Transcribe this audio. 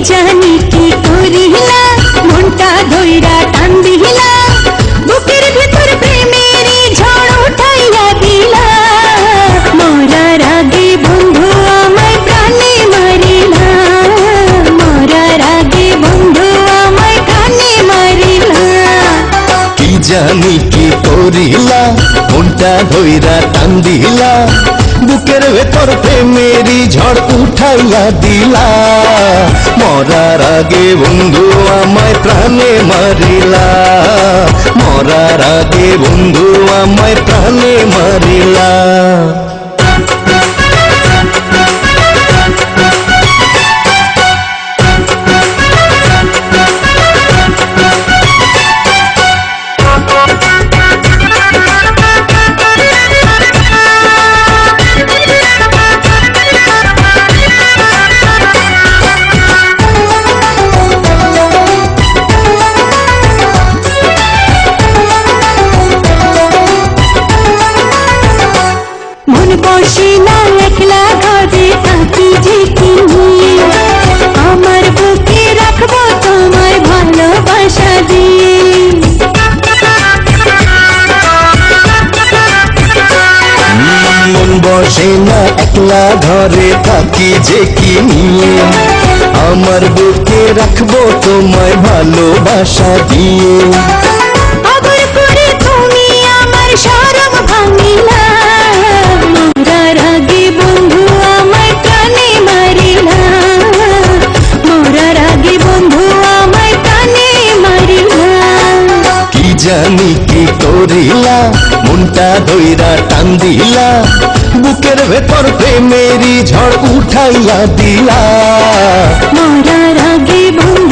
জানি কি করিলা মনটা ধইরা টান দিলা বুকের ভিতর প্রেমেরই ঝড় উঠাইয়া দিলা মরার আগে বন্ধু আমায় প্রাণে মারিলা মরার আগে বন্ধু আমায় প্রাণে মারিলা কি জানি কি করিলা মনটা ধইরা টান দিলা বুকের ভেতর প্রেমেরই ঝড় উঠাইয়া দিলা মরার আগে বন্ধু আমায় প্রাণে মারিলা মরার আগে বন্ধু আমায় প্রাণে মারিলা বসে না একলা ঘরে থাকি যে তুমি আমার বুকে রাখবো তোমার ভালোবাসা দিয়ে মন বসে না একলা ঘরে থাকি যে কি নিয়ে আমার বুকে রাখবো তোমায় ভালোবাসা দিয়ে আবার করে তুমি আমার শরম ভাঙিলা মরার আগে বন্ধু আমায় প্রাণে মারিলা মরার আগে বন্ধু আমায় প্রাণে মারিলা কি জানি কি করিলা মনটা ধইরা টান দিলা বুকের ভেতর প্রেমেরই ঝড় উঠাইয়া দিলা মরার আগে বন্ধু